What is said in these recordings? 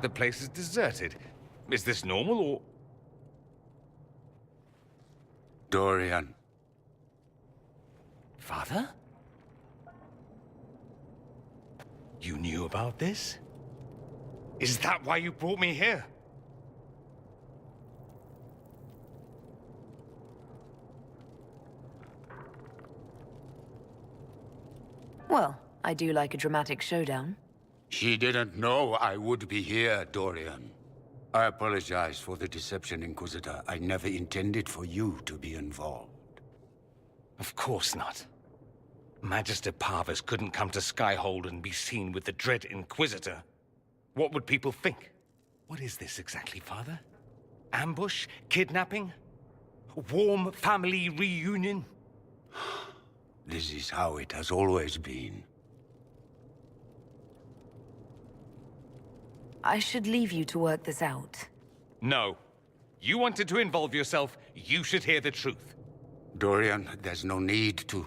the place is deserted. Is this normal, or...? Dorian. Father? You knew about this? Is that why you brought me here? Well, I do like a dramatic showdown. She didn't know I would be here, Dorian. I apologize for the deception, Inquisitor. I never intended for you to be involved. Of course not. Magister Parvus couldn't come to Skyhold and be seen with the dread Inquisitor. What would people think? What is this exactly, Father? Ambush? Kidnapping? Warm family reunion? This is how it has always been. I should leave you to work this out. No. You wanted to involve yourself, you should hear the truth. Dorian, there's no need to.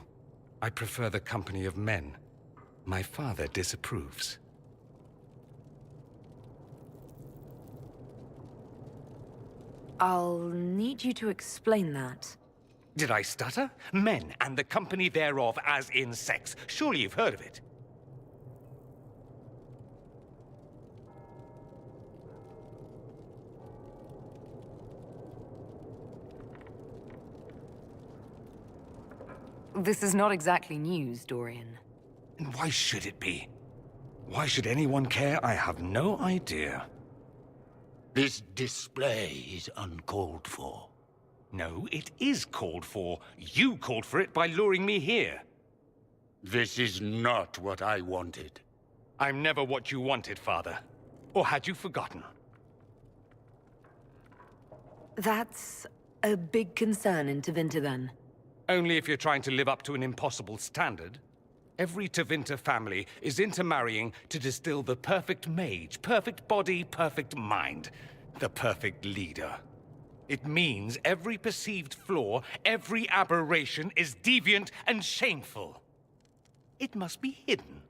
I prefer the company of men. My father disapproves. I'll need you to explain that. Did I stutter? Men, and the company thereof, as in sex. Surely you've heard of it. This is not exactly news, Dorian. And why should it be? Why should anyone care? I have no idea. This display is uncalled for. No, it is called for. You called for it by luring me here. This is not what I wanted. I'm never what you wanted, Father. Or had you forgotten? That's a big concern in Tevinter, then. Only if you're trying to live up to an impossible standard. Every Tevinter family is intermarrying to distill the perfect mage, perfect body, perfect mind, the perfect leader. It means every perceived flaw, every aberration is deviant and shameful. It must be hidden.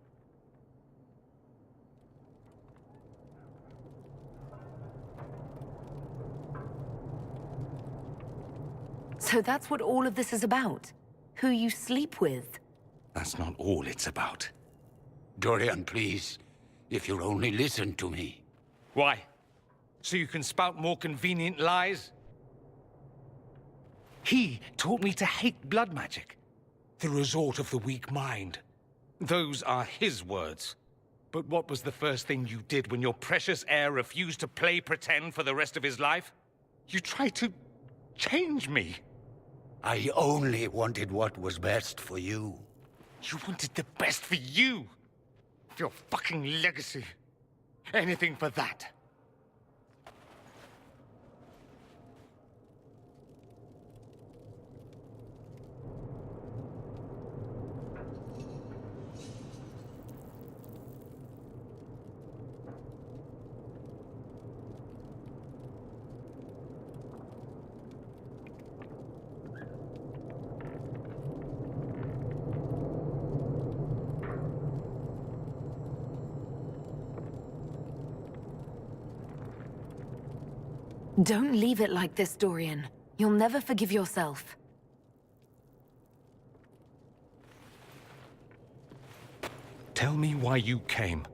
So that's what all of this is about? Who you sleep with? That's not all it's about. Dorian, please. If you'll only listen to me. Why? So you can spout more convenient lies? He taught me to hate blood magic. The resort of the weak mind. Those are his words. But what was the first thing you did when your precious heir refused to play pretend for the rest of his life? You tried to change me. I only wanted what was best for you. You wanted the best for you. Your fucking legacy. Anything for that. Don't leave it like this, Dorian. You'll never forgive yourself. Tell me why you came.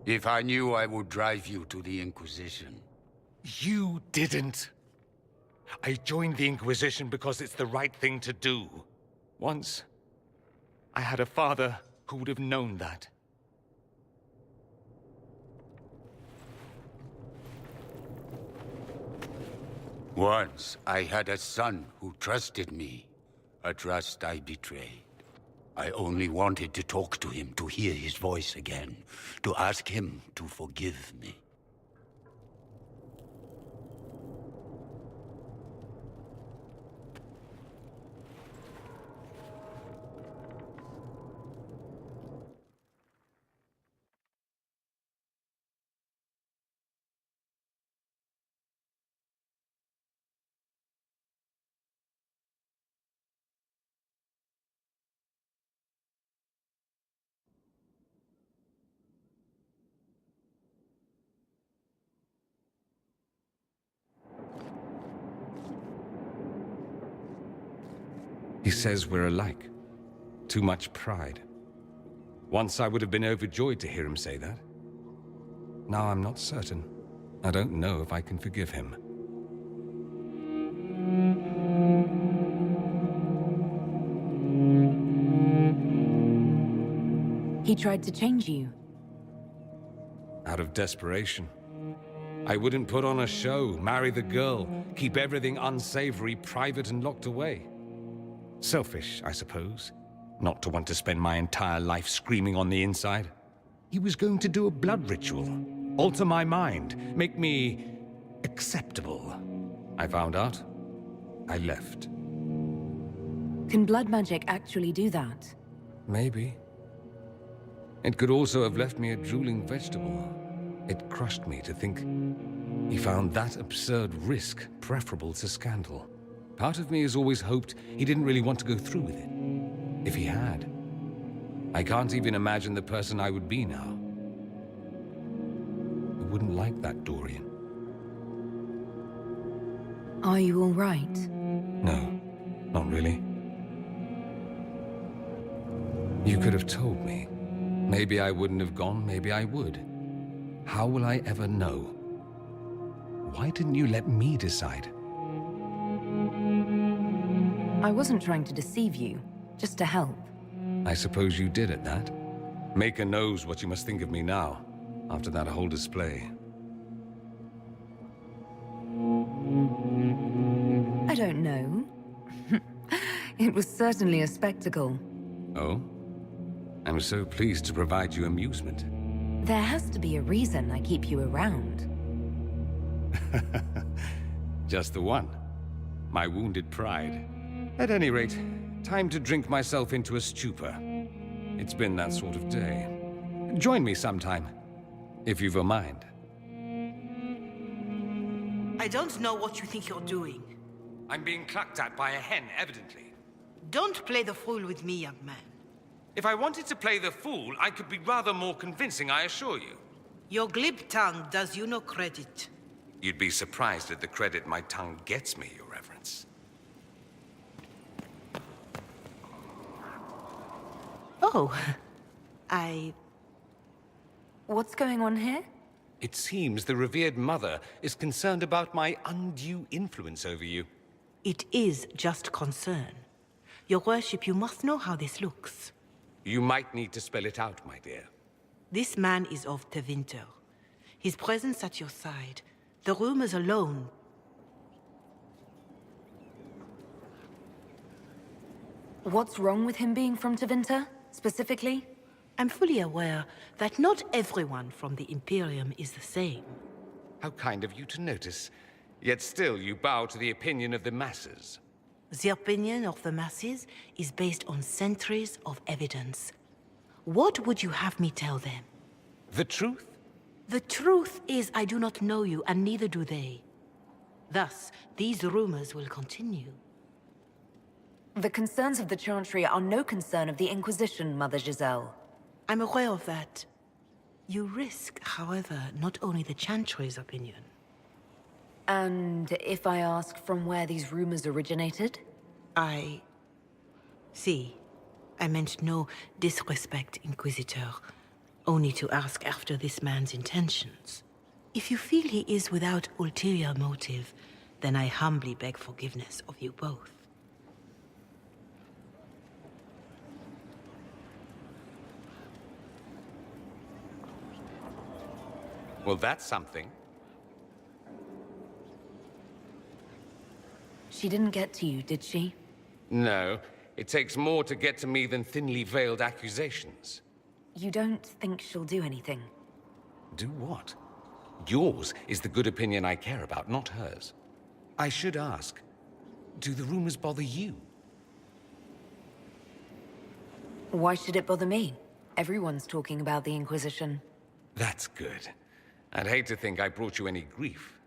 If I knew, I would drive you to the Inquisition. You didn't. I joined the Inquisition because it's the right thing to do. Once, I had a father who would have known that. Once, I had a son who trusted me. A trust I betrayed. I only wanted to talk to him, to hear his voice again, to ask him to forgive me. He says we're alike. Too much pride. Once I would have been overjoyed to hear him say that. Now I'm not certain. I don't know if I can forgive him. He tried to change you. Out of desperation. I wouldn't put on a show, marry the girl, keep everything unsavory, private and locked away. Selfish, I suppose. Not to want to spend my entire life screaming on the inside. He was going to do a blood ritual. Alter my mind. Make me acceptable. I found out. I left. Can blood magic actually do that? Maybe. It could also have left me a drooling vegetable. It crushed me to think he found that absurd risk preferable to scandal. Part of me has always hoped he didn't really want to go through with it. If he had. I can't even imagine the person I would be now. I wouldn't like that, Dorian. Are you all right? No, not really. You could have told me. Maybe I wouldn't have gone, maybe I would. How will I ever know? Why didn't you let me decide? I wasn't trying to deceive you, just to help. I suppose you did at that. Maker knows what you must think of me now, after that whole display. I don't know. It was certainly a spectacle. Oh? I'm so pleased to provide you amusement. There has to be a reason I keep you around. Just the one. My wounded pride. At any rate, time to drink myself into a stupor. It's been that sort of day. Join me sometime, if you've a mind. I don't know what you think you're doing. I'm being clucked at by a hen, evidently. Don't play the fool with me, young man. If I wanted to play the fool, I could be rather more convincing, I assure you. Your glib tongue does you no credit. You'd be surprised at the credit my tongue gets me, Your Reverence. Oh, What's going on here? It seems the revered mother is concerned about my undue influence over you. It is just concern. Your worship, you must know how this looks. You might need to spell it out, my dear. This man is of Tevinter. His presence at your side, the rumors alone. What's wrong with him being from Tevinter, specifically? I'm fully aware that not everyone from the Imperium is the same. How kind of you to notice. Yet still you bow to the opinion of the masses. The opinion of the masses is based on centuries of evidence. What would you have me tell them? The truth? The truth is I do not know you, and neither do they. Thus, these rumors will continue. The concerns of the Chantry are no concern of the Inquisition, Mother Giselle. I'm aware of that. You risk, however, not only the Chantry's opinion. And if I ask from where these rumors originated? See, I meant no disrespect, Inquisitor. Only to ask after this man's intentions. If you feel he is without ulterior motive, then I humbly beg forgiveness of you both. Well, that's something. She didn't get to you, did she? No, it takes more to get to me than thinly veiled accusations. You don't think she'll do anything? Do what? Yours is the good opinion I care about, not hers. I should ask, do the rumors bother you? Why should it bother me? Everyone's talking about the Inquisition. That's good. I'd hate to think I brought you any grief.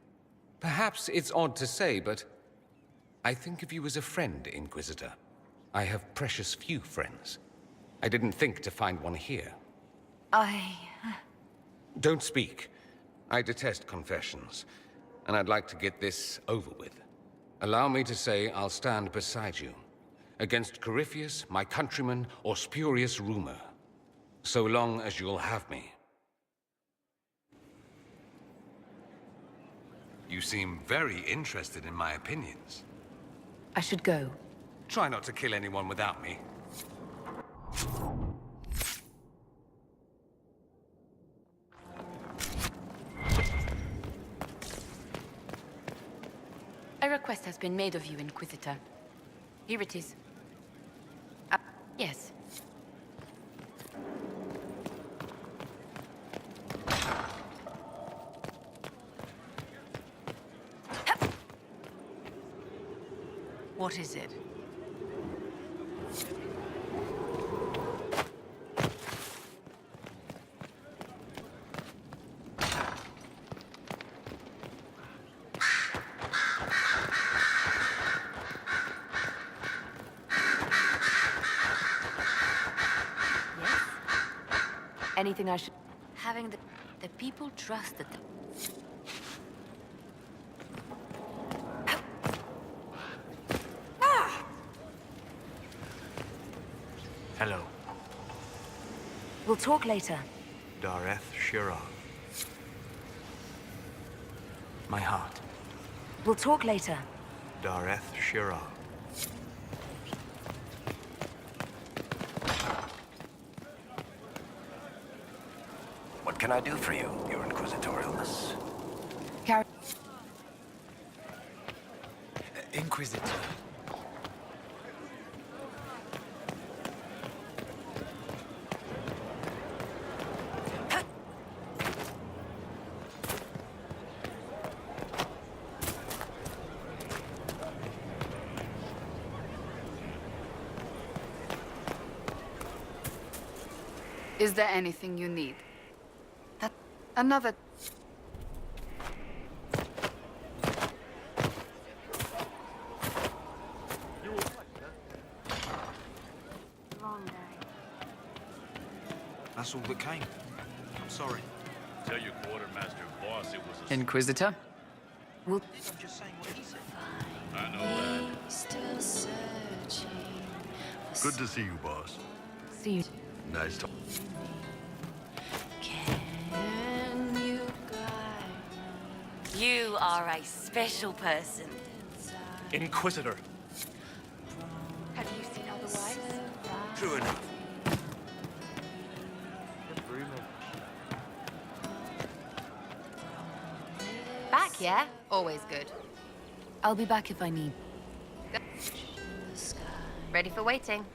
Perhaps it's odd to say, but I think of you as a friend, Inquisitor. I have precious few friends. I didn't think to find one here. Don't speak. I detest confessions, and I'd like to get this over with. Allow me to say I'll stand beside you. against Corypheus, my countrymen, or spurious rumor. So long as you'll have me. You seem very interested in my opinions. I should go. Try not to kill anyone without me. A request has been made of you, Inquisitor. Here it is. Yes. What is it? Anything I should... Having the people trusted them. Hello, We'll talk later. Dareth Shira. My heart, We'll talk later. Dareth Shira. What can I do for you, Your Inquisitorialness? Carry... Inquisitor. Is there anything you need? Another... That's all that came. I'm sorry. Tell your quartermaster boss it was a... Inquisitor? We'll... I'm just saying what he said. I know that. Good to see you, boss. See you. Nice talk. You are a special person. Inquisitor. Have you seen otherwise? True enough. Back, yeah? Always good. I'll be back if I need. Ready for waiting.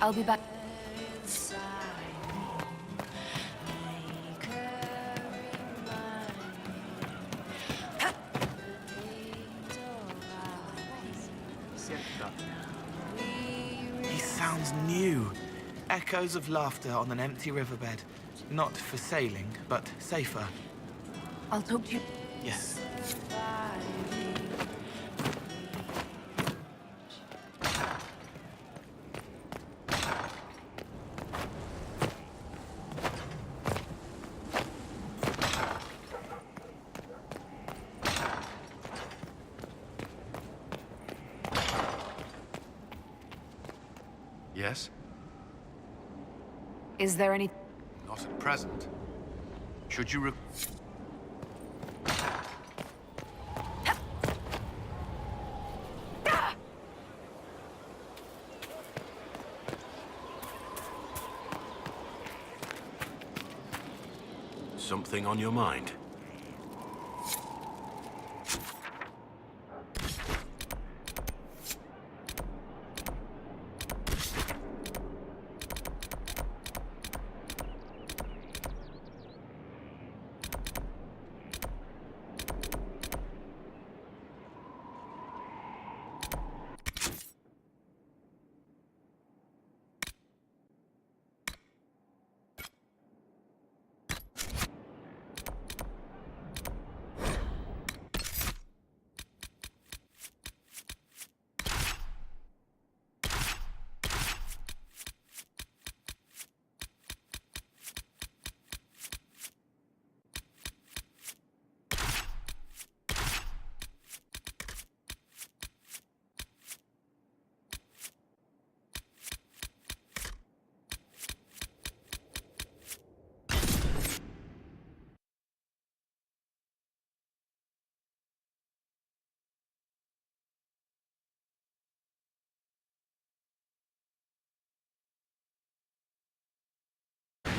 I'll be back. He sounds new. Echoes of laughter on an empty riverbed. Not for sailing, but safer. I'll talk to you. Yes. Yes? Is there any... Not at present. Should you Something on your mind?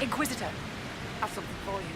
Inquisitor, I've something for you.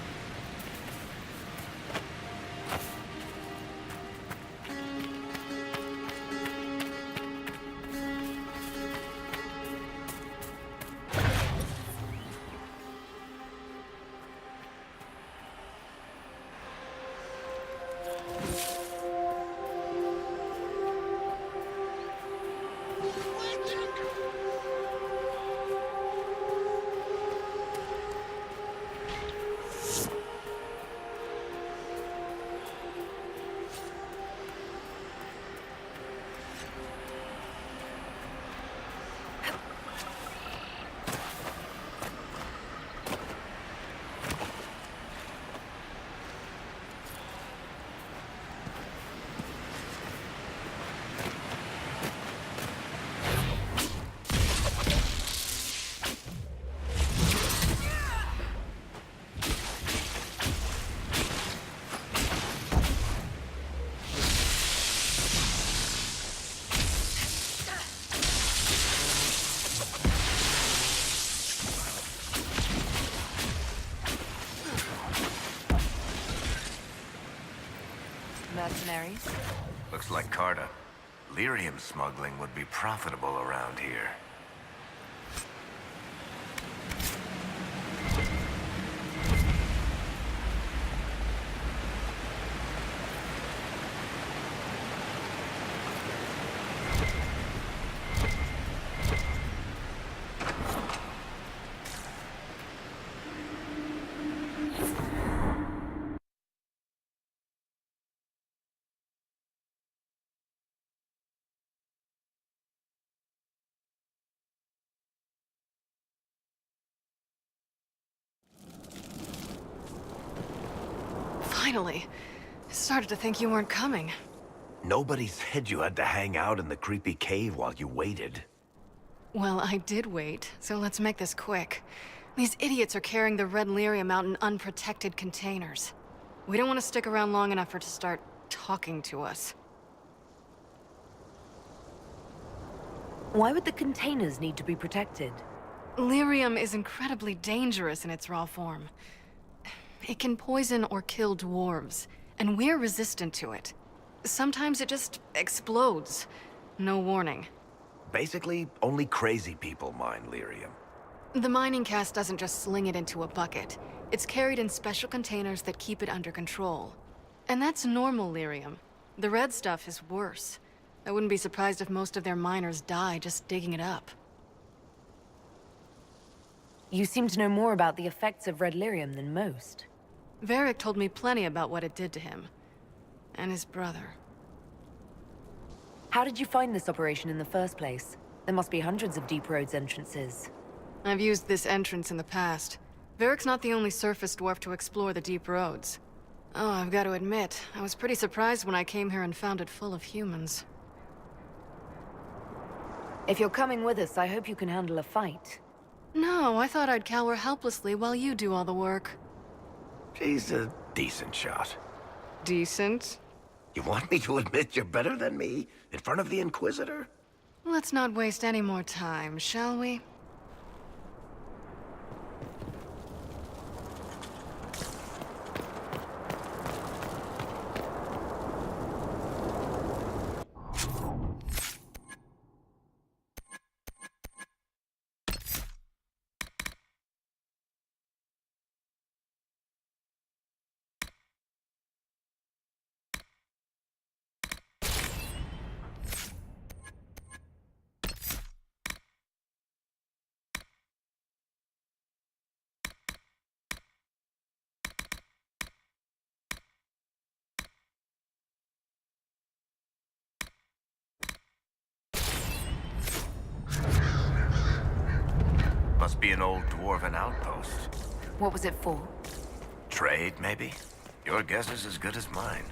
Mercenaries? Looks like Carta. Lyrium smuggling would be profitable around here. Finally. I started to think you weren't coming. Nobody said you had to hang out in the creepy cave while you waited. Well, I did wait, so let's make this quick. These idiots are carrying the red lyrium out in unprotected containers. We don't want to stick around long enough for it to start talking to us. Why would the containers need to be protected? Lyrium is incredibly dangerous in its raw form. It can poison or kill dwarves, and we're resistant to it. Sometimes it just explodes. No warning. Basically, only crazy people mine lyrium. The mining cast doesn't just sling it into a bucket. It's carried in special containers that keep it under control. And that's normal lyrium. The red stuff is worse. I wouldn't be surprised if most of their miners die just digging it up. You seem to know more about the effects of red lyrium than most. Varric told me plenty about what it did to him. And his brother. How did you find this operation in the first place? There must be hundreds of deep roads entrances. I've used this entrance in the past. Varric's not the only surface dwarf to explore the deep roads. Oh, I've got to admit, I was pretty surprised when I came here and found it full of humans. If you're coming with us, I hope you can handle a fight. No, I thought I'd cower helplessly while you do all the work. She's a decent shot. Decent? You want me to admit you're better than me? In front of the Inquisitor? Let's not waste any more time, shall we? Must be an old dwarven outpost. What was it for? Trade, maybe? Your guess is as good as mine.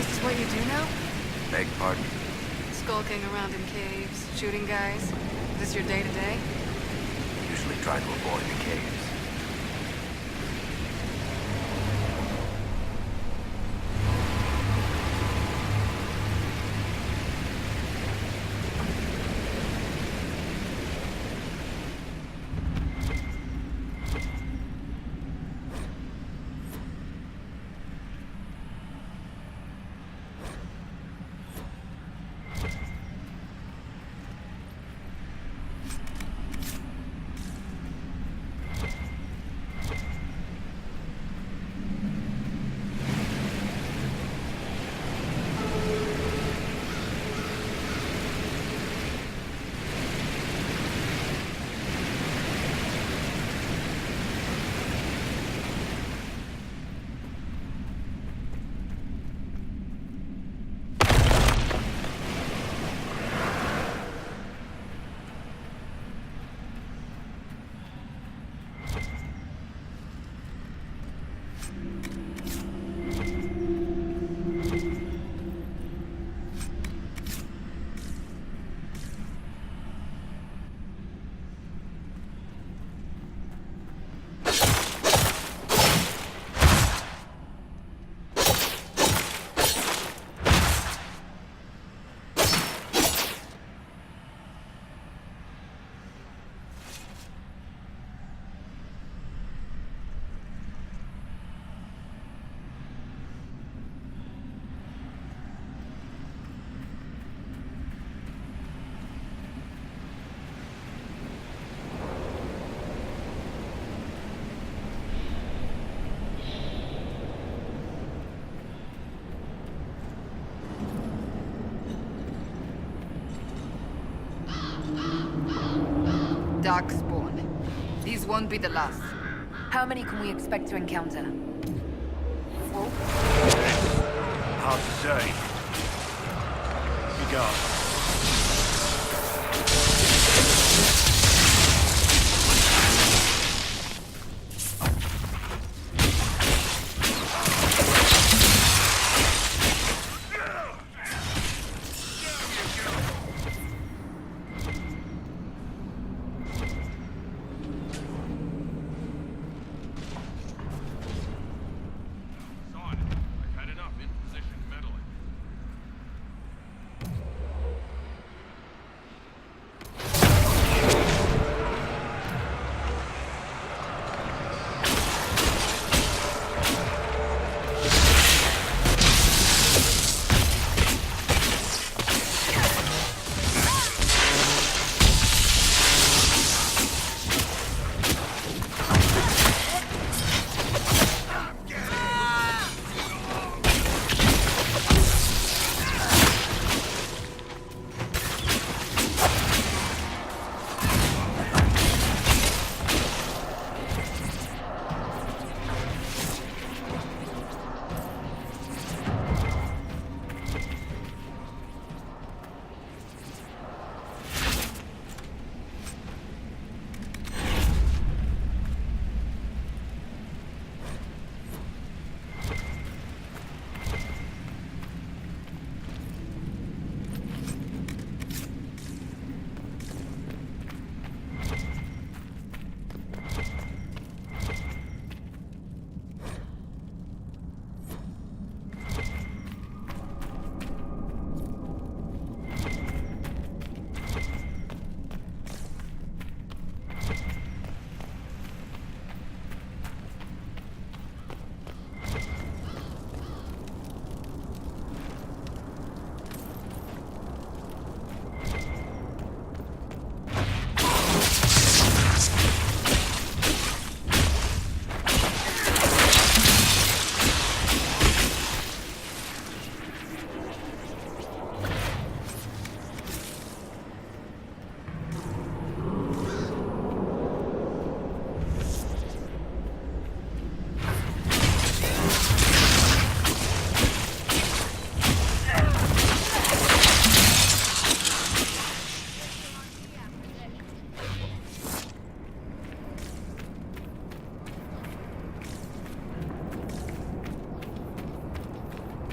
This is what you do now? Beg pardon? Skulking around in caves, shooting guys. Is this your day-to-day? Usually try to avoid the caves. Darkspawn. These won't be the last. How many can we expect to encounter? 4? Hard to say. You go.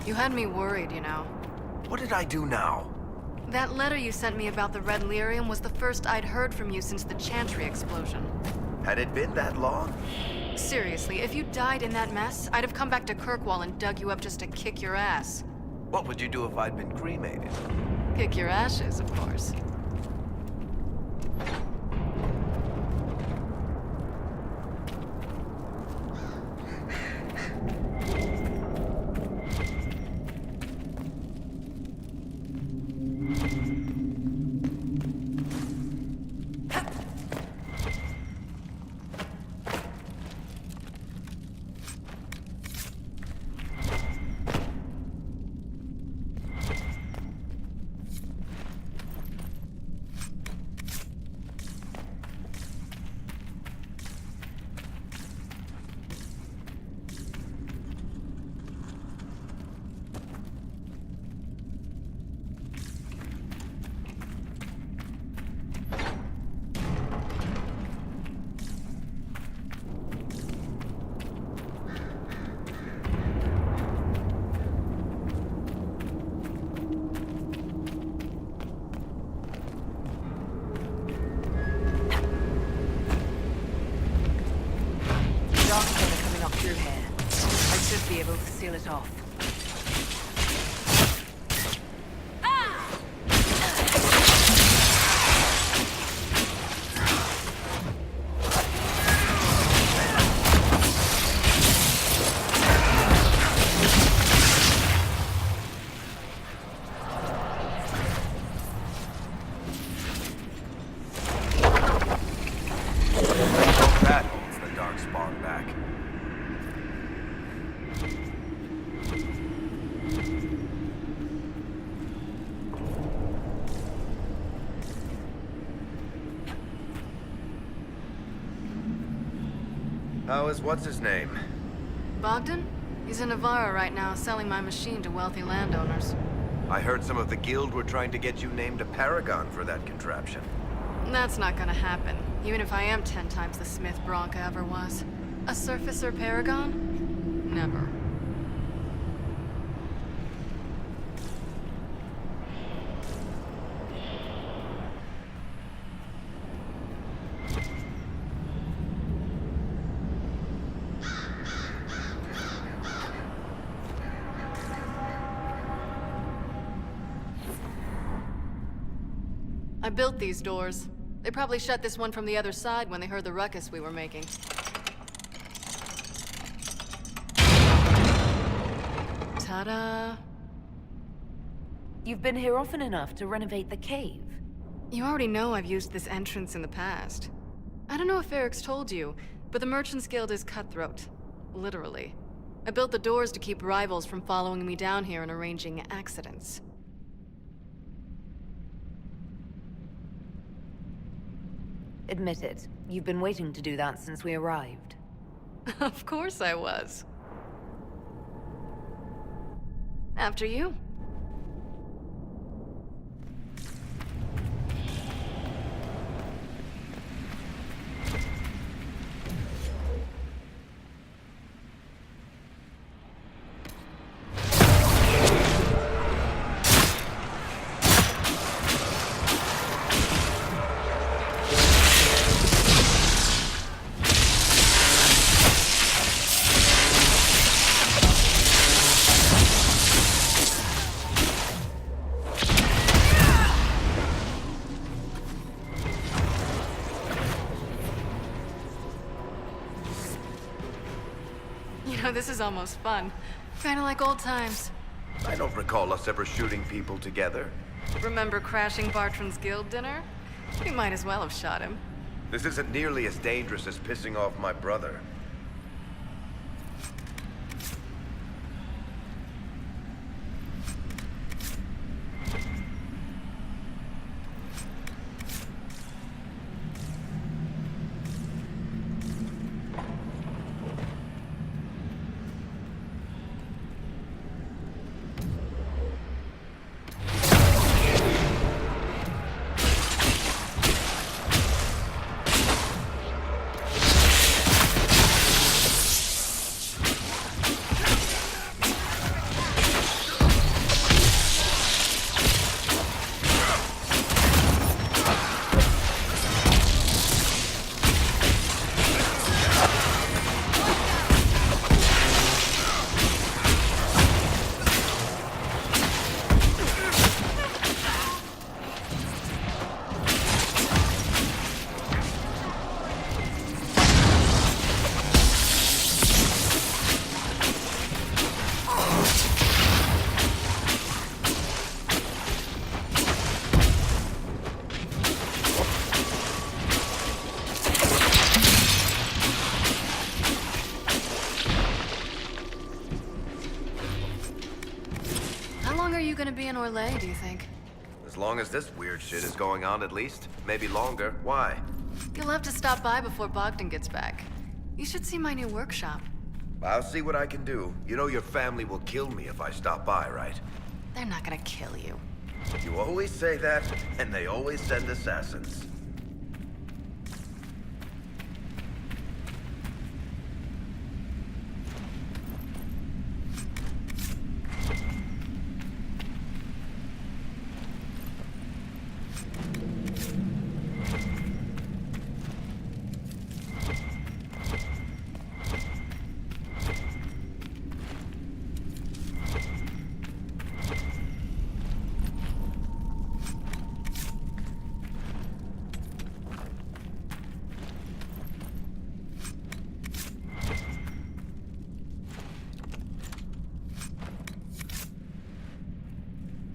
You had me worried, you know. What did I do now? That letter you sent me about the Red Lyrium was the first I'd heard from you since the Chantry explosion. Had it been that long? Seriously, if you died in that mess, I'd have come back to Kirkwall and dug you up just to kick your ass. What would you do if I'd been cremated? Kick your ashes, of course. Be able to seal it off. That holds the dark spawn back. How is what's-his-name? Bogdan? He's in Navarra right now, selling my machine to wealthy landowners. I heard some of the guild were trying to get you named a paragon for that contraption. That's not gonna happen, even if I am 10 times the Smith Bronca ever was. A surfacer paragon? Never. I built these doors. They probably shut this one from the other side when they heard the ruckus we were making. Ta-da! You've been here often enough to renovate the cave. You already know I've used this entrance in the past. I don't know if Varric's told you, but the Merchants Guild is cutthroat. Literally. I built the doors to keep rivals from following me down here and arranging accidents. Admit it, you've been waiting to do that since we arrived. Of course I was. After you. This is almost fun. Kinda like old times. I don't recall us ever shooting people together. Remember crashing Bartram's guild dinner? We might as well have shot him. This isn't nearly as dangerous as pissing off my brother. gonna be in Orlais, do you think? As long as this weird shit is going on, at least. Maybe longer. Why? You'll have to stop by before Bogdan gets back. You should see my new workshop. I'll see what I can do. You know your family will kill me if I stop by, right? They're not gonna kill you. You always say that, and they always send assassins.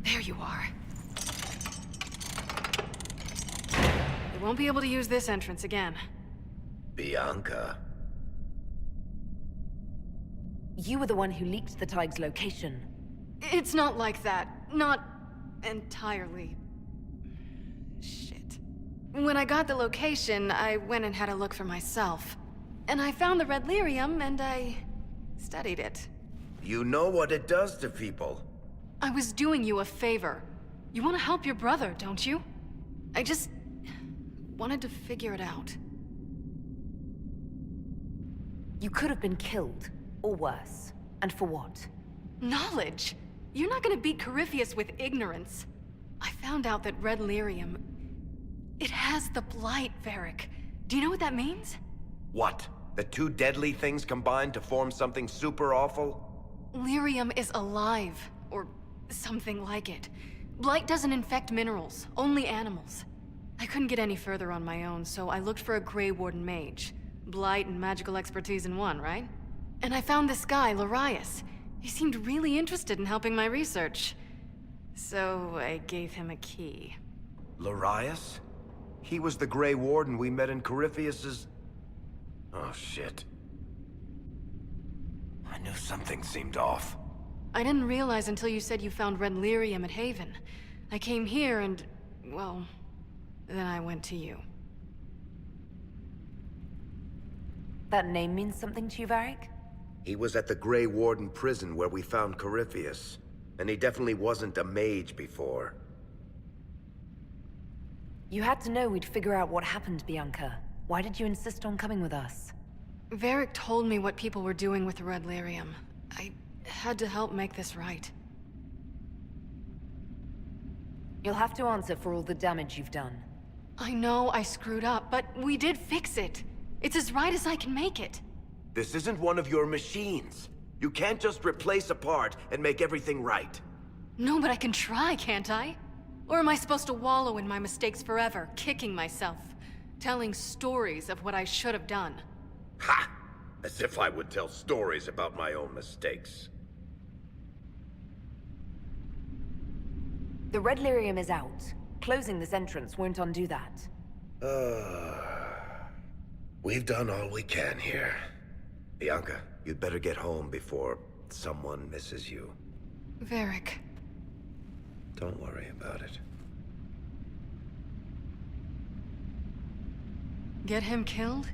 There you are. They won't be able to use this entrance again. Bianca. You were the one who leaked the Tig's location. It's not like that. Not entirely. Shit. When I got the location, I went and had a look for myself. And I found the red lyrium, and I studied it. You know what it does to people. I was doing you a favor. You want to help your brother, don't you? I just wanted to figure it out. You could have been killed, or worse. And for what? Knowledge? You're not gonna beat Corypheus with ignorance. I found out that red lyrium... It has the blight, Varric. Do you know what that means? What? The two deadly things combined to form something super awful? Lyrium is alive, or something like it. Blight doesn't infect minerals, only animals. I couldn't get any further on my own, so I looked for a Grey Warden mage. Blight and magical expertise in one, right? And I found this guy, Larius. He seemed really interested in helping my research. So I gave him a key. Larius? He was the Grey Warden we met in Corypheus's... Oh, shit. I knew something seemed off. I didn't realize until you said you found red lyrium at Haven. I came here and, well, then I went to you. That name means something to you, Varric? He was at the Grey Warden prison where we found Corypheus. And he definitely wasn't a mage before. You had to know we'd figure out what happened, Bianca. Why did you insist on coming with us? Varric told me what people were doing with the red lyrium. I had to help make this right. You'll have to answer for all the damage you've done. I know I screwed up, but we did fix it. It's as right as I can make it. This isn't one of your machines. You can't just replace a part and make everything right. No, but I can try, can't I? Or am I supposed to wallow in my mistakes forever, kicking myself, telling stories of what I should have done? Ha! As if I would tell stories about my own mistakes. The red lyrium is out. Closing this entrance won't undo that. We've done all we can here. Bianca, you'd better get home before someone misses you. Varric. Don't worry about it. Get him killed?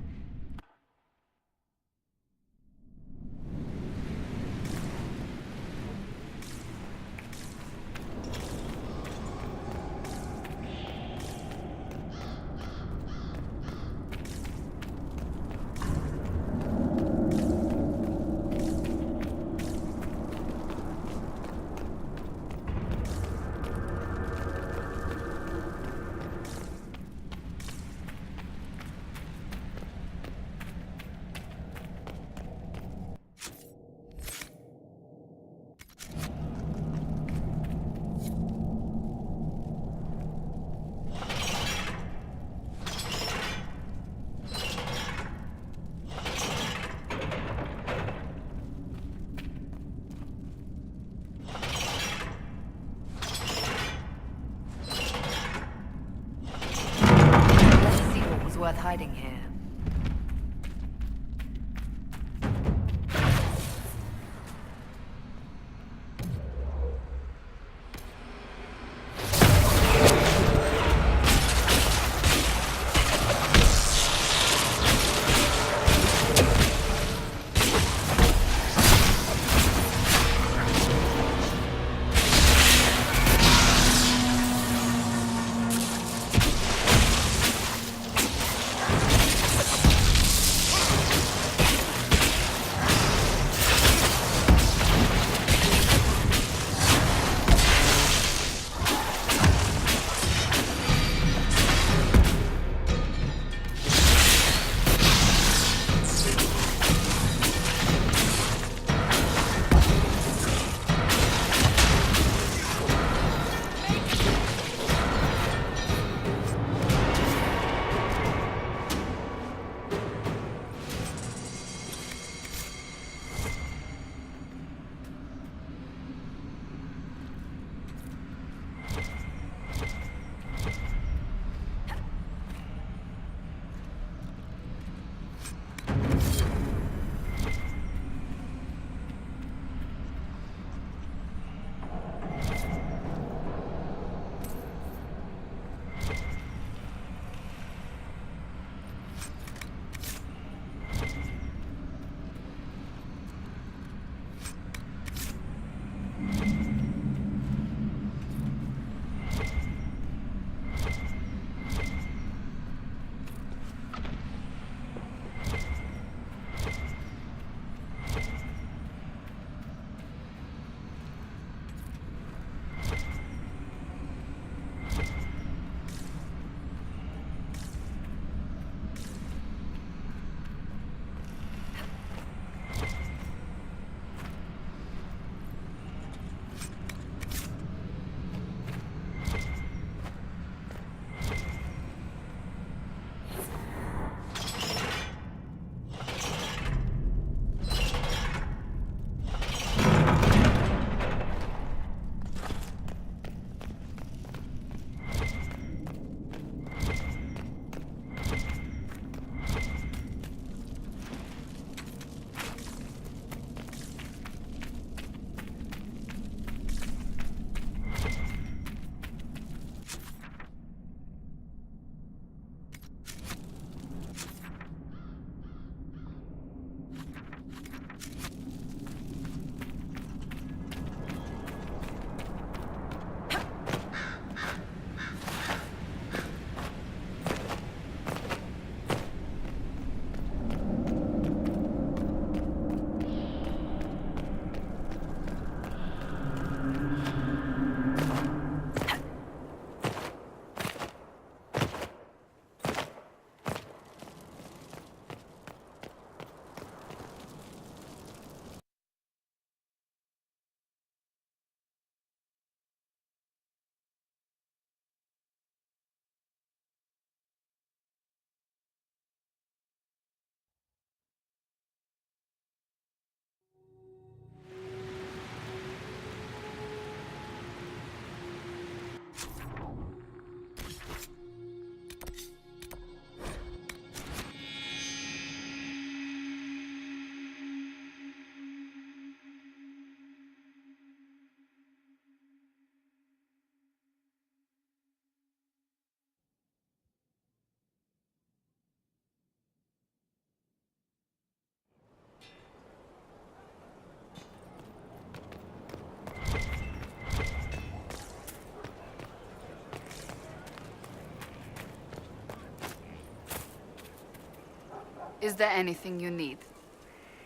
Is there anything you need?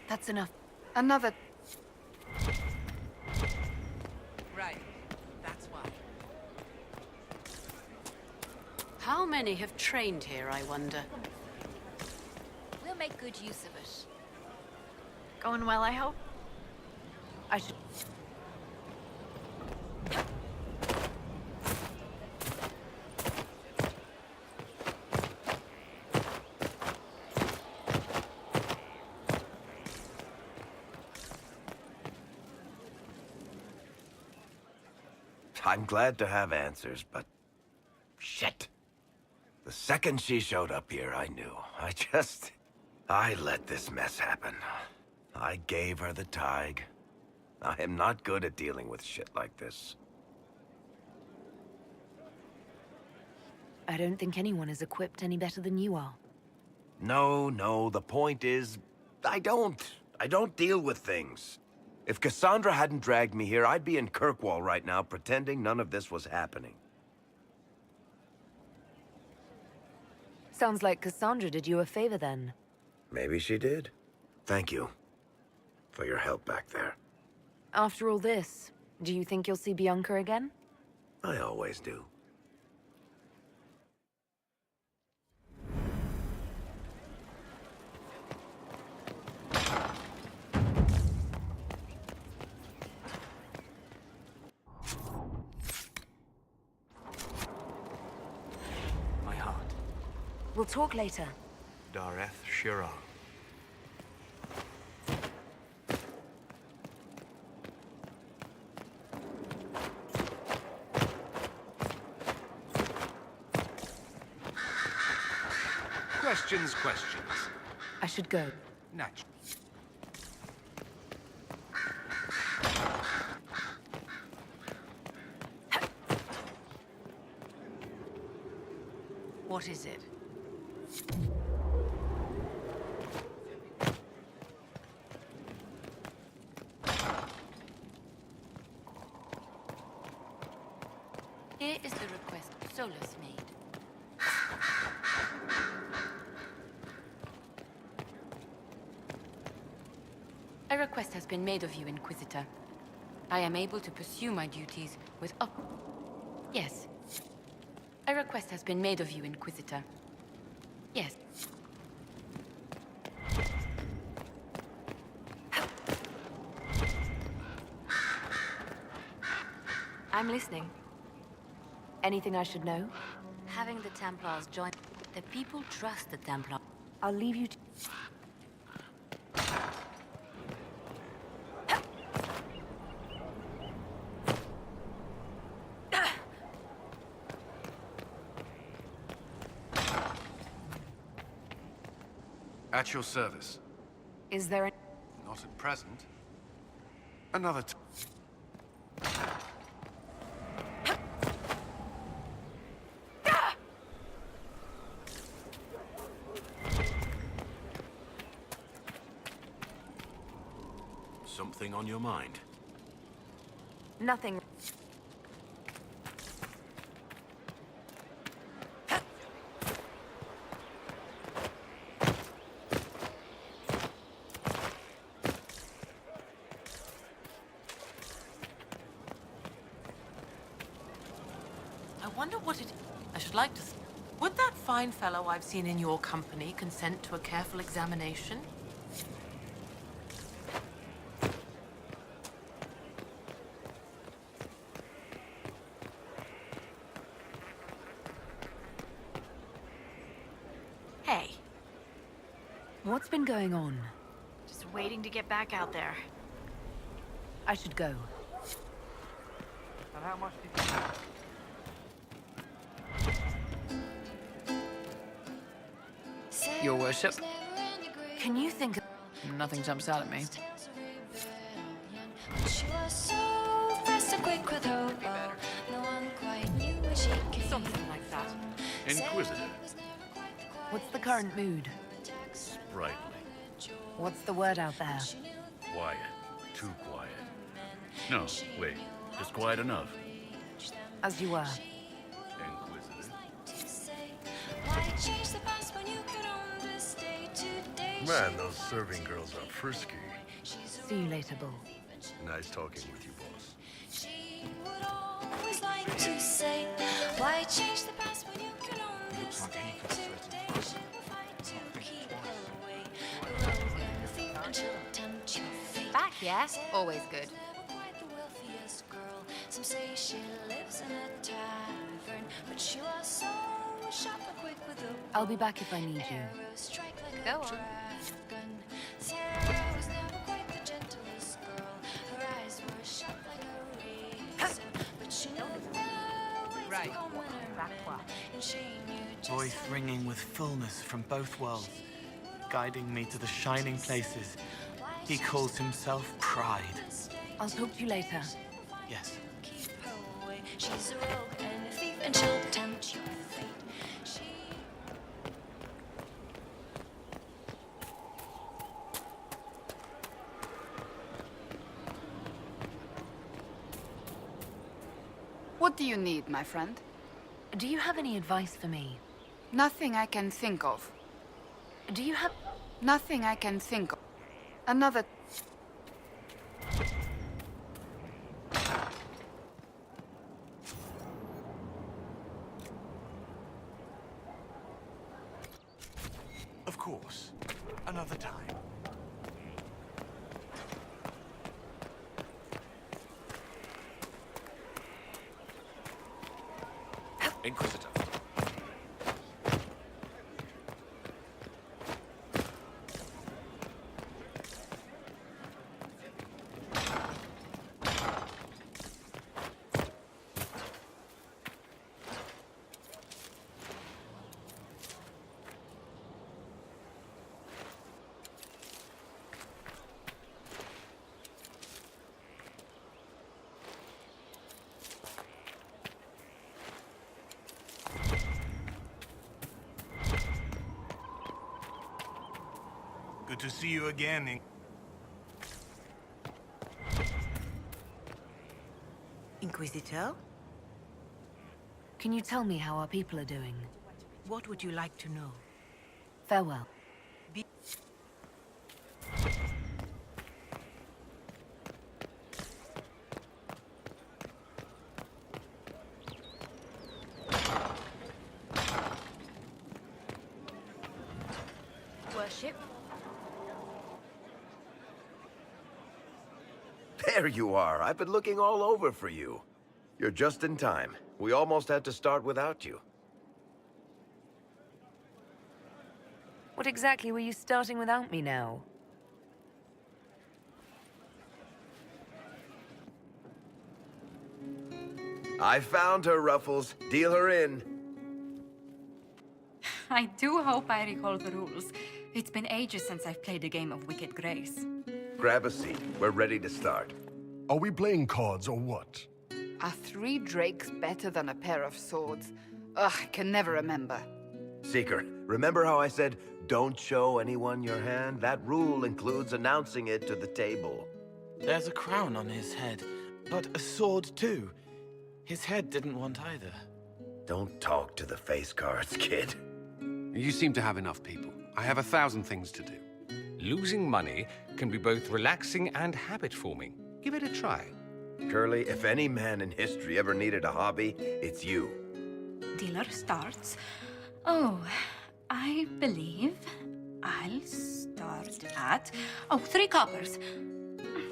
That's enough. Another... Right. That's why. How many have trained here, I wonder? We'll make good use of it. Going well, I hope? I should... I'm glad to have answers, but... shit. The second she showed up here, I knew. I let this mess happen. I gave her the Tig. I am not good at dealing with shit like this. I don't think anyone is equipped any better than you are. No, the point is... I don't deal with things. If Cassandra hadn't dragged me here, I'd be in Kirkwall right now pretending none of this was happening. Sounds like Cassandra did you a favor then. Maybe she did. Thank you for your help back there. After all this, do you think you'll see Bianca again? I always do. My heart. We'll talk later. Dareth Shira. Questions. I should go. Natural. What is it? Here is the request Solus made. A request has been made of you, Inquisitor. I am able to pursue my duties with Yes. A request has been made of you, Inquisitor. Yes. I'm listening. Anything I should know? Having the Templars join... The people trust the Templars. I'll leave you to... At your service. Is there a... Not at present. Another Something on your mind? Nothing. I wonder what it... I should like to... Would that fine fellow I've seen in your company consent to a careful examination? Hey. What's been going on? Just waiting to get back out there. I should go. And how much did you... Your worship? Can you think of... Nothing jumps out at me. Something like that. Inquisitor. What's the current mood? Sprightly. What's the word out there? Quiet. Too quiet. No, wait. Just quiet enough. As you were. Inquisitor. Why change the past when you could own this day today? Man, those serving girls are frisky. See you later, Bull. Nice talking with you, boss. She would always like to say, why change the past when you can only stay today? She will fight to keep her away. The rogue and the thief, and she'll tempt your fate. Back, yeah? Always good. Never quite the wealthiest girl. Some say she lives in a tavern, but she was so sharp and quick with a I'll be back if I need you. arrow strike like Go a on. draft gun. Sarah was never quite the gentlest girl. Her eyes were sharp like a razor, but she knew the ways Right. of common men, and she knew just Voice how ringing with fullness from both worlds, guiding me to the shining places. He calls himself Pride. I'll talk to you later. Yes. keep her away. She's a rogue and a thief, and she'll tempt your fate. She What do you need, my friend? Do you have any advice for me? Nothing I can think of. Do you have... Nothing I can think of. Another... Of course. Another time. Inquisitor. Good to see you again, Inquisitor, Can you tell me how our people are doing? what would you like to know? Farewell. Worship? There you are. I've been looking all over for you. You're just in time. We almost had to start without you. What exactly were you starting without me now? I found her, Ruffles. Deal her in. I do hope I recall the rules. It's been ages since I've played a game of Wicked Grace. Grab a seat. We're ready to start. Are we playing cards or what? Are 3 drakes better than a pair of swords? Ugh, I can never remember. Seeker, remember how I said, don't show anyone your hand? That rule includes announcing it to the table. There's a crown on his head, but a sword too. His head didn't want either. Don't talk to the face cards, kid. You seem to have enough people. I have 1,000 things to do. Losing money can be both relaxing and habit-forming. Give it a try. Curly, if any man in history ever needed a hobby, it's you. Dealer starts. Oh, I believe I'll start at... Oh, 3 coppers.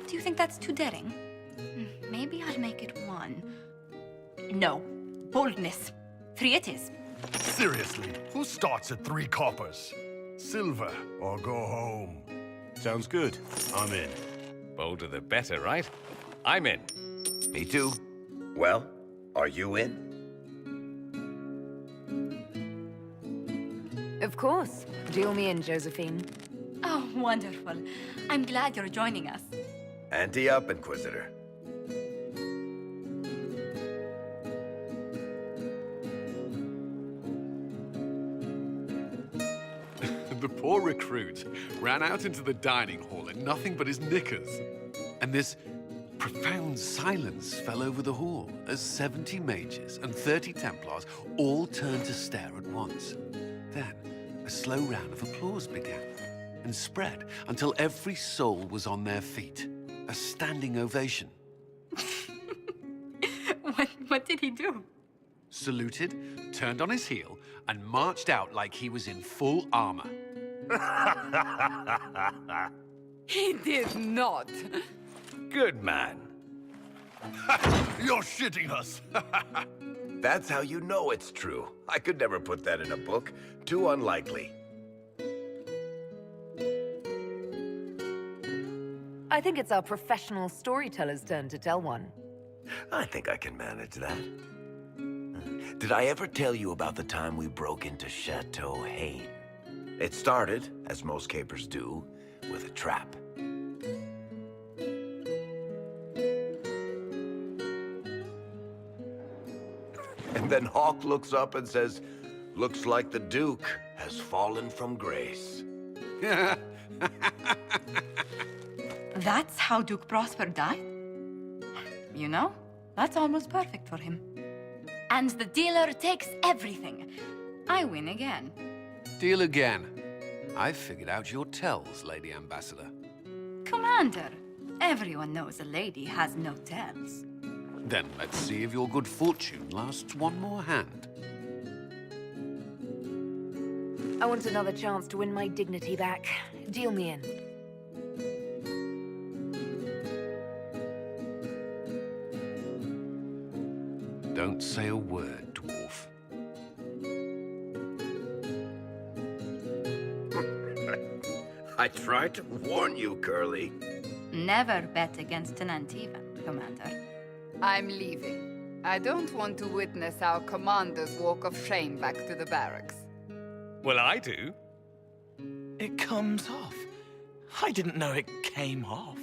Do you think that's too daring? Maybe I'll make it 1. No. Boldness. 3 it is. Seriously, who starts at 3 coppers? Silver or go home. Sounds good. I'm in. Bolder the better, right? I'm in. Me too. Well, are you in? Of course. Deal me in, Josephine. Oh, wonderful. I'm glad you're joining us. Ante up, Inquisitor. The poor recruit ran out into the dining hall in nothing but his knickers. And this profound silence fell over the hall as 70 mages and 30 Templars all turned to stare at once. Then, a slow round of applause began. and spread until every soul was on their feet. A standing ovation. What did he do? Saluted, turned on his heel, and marched out like he was in full armor. He did not. Good man. You're shitting us. That's how you know it's true. I could never put that in a book. Too unlikely. I think it's our professional storyteller's turn to tell one. I think I can manage that. Did I ever tell you about the time we broke into Chateau Haine? It started, as most capers do, with a trap. And then Hawk looks up and says, "Looks like the Duke has fallen from grace." That's how Duke Prosper died? You know, that's almost perfect for him. And the dealer takes everything. I win again. Deal again. I figured out your tells, Lady Ambassador. Commander, everyone knows a lady has no tells. Then let's see if your good fortune lasts one more hand. I want another chance to win my dignity back. Deal me in. Don't say a word, dwarf. I tried to warn you, Curly. Never bet against an Antivan, Commander. I'm leaving. I don't want to witness our commander's walk of shame back to the barracks. Well, I do. It comes off. I didn't know it came off.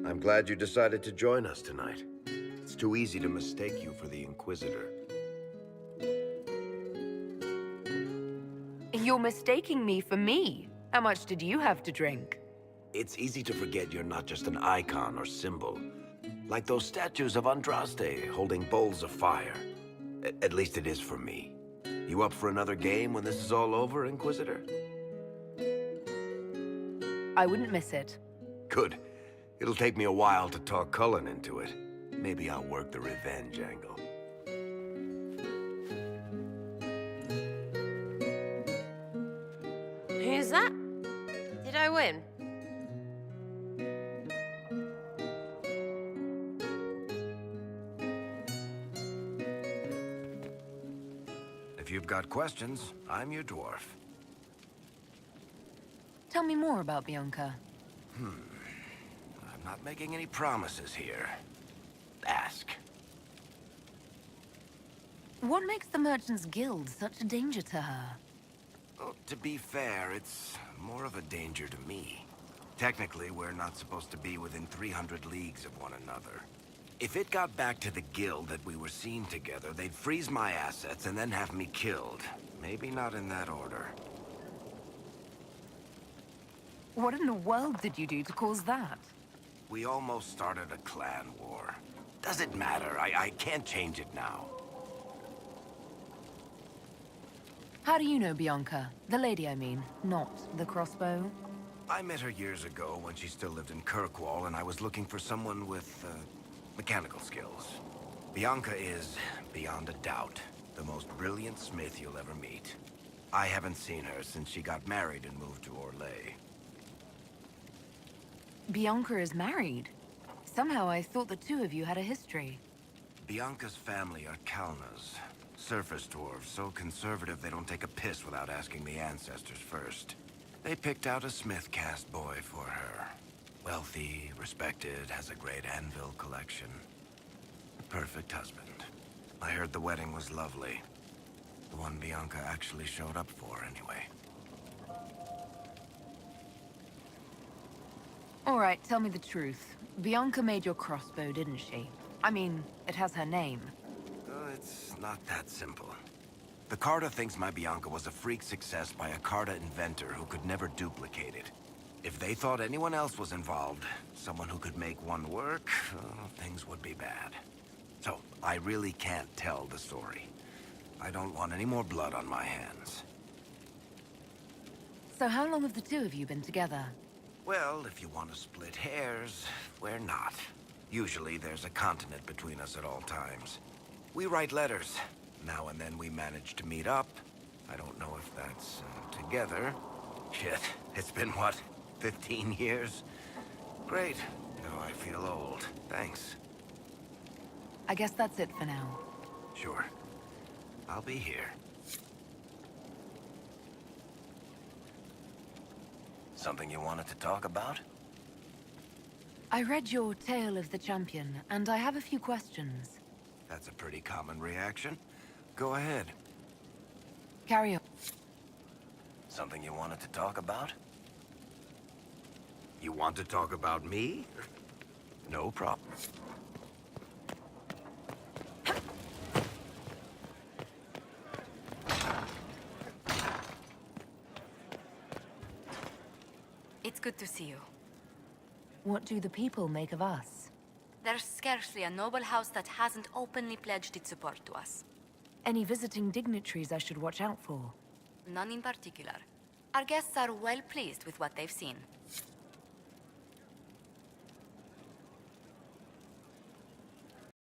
I'm glad you decided to join us tonight. It's too easy to mistake you for the Inquisitor. You're mistaking me for me. How much did you have to drink? It's easy to forget you're not just an icon or symbol. Like those statues of Andraste holding bowls of fire. At least it is for me. You up for another game when this is all over, Inquisitor? I wouldn't miss it. Good. It'll take me a while to talk Cullen into it. Maybe I'll work the revenge angle. Who's that? Did I win? If you've got questions, I'm your dwarf. Tell me more about Bianca. I'm not making any promises here. Ask. What makes the Merchants Guild such a danger to her? Well, to be fair, it's more of a danger to me. Technically, we're not supposed to be within 300 leagues of one another. If it got back to the guild that we were seen together, they'd freeze my assets and then have me killed. Maybe not in that order. What in the world did you do to cause that? We almost started a clan war. Doesn't matter. I can't change it now. How do you know Bianca? The lady, I mean, not the crossbow. I met her years ago when she still lived in Kirkwall, and I was looking for someone with, mechanical skills. Bianca is, beyond a doubt, the most brilliant smith you'll ever meet. I haven't seen her since she got married and moved to Orlais. Bianca is married. Somehow I thought the two of you had a history. Bianca's family are Kalnas. Surface dwarves, so conservative they don't take a piss without asking the ancestors first. They picked out a smith caste boy for her. Wealthy, respected, has a great anvil collection. A perfect husband. I heard the wedding was lovely. The one Bianca actually showed up for, anyway. All right, tell me the truth. Bianca made your crossbow, didn't she? I mean, it has her name. It's not that simple. The Carta thinks my Bianca was a freak success by a Carta inventor who could never duplicate it. If they thought anyone else was involved, someone who could make one work, things would be bad. So, I really can't tell the story. I don't want any more blood on my hands. So how long have the two of you been together? Well, if you want to split hairs, we're not. Usually there's a continent between us at all times. We write letters. Now and then we manage to meet up. I don't know if that's together. Shit, it's been what, 15 years? Great. Oh, I feel old. Thanks. I guess that's it for now. Sure. I'll be here. Something you wanted to talk about? I read your Tale of the Champion, and I have a few questions. That's a pretty common reaction. Go ahead. Carry on. Something you wanted to talk about? You want to talk about me? No problem. It's good to see you. What do the people make of us? There's scarcely a noble house that hasn't openly pledged its support to us. Any visiting dignitaries I should watch out for? None in particular. Our guests are well pleased with what they've seen.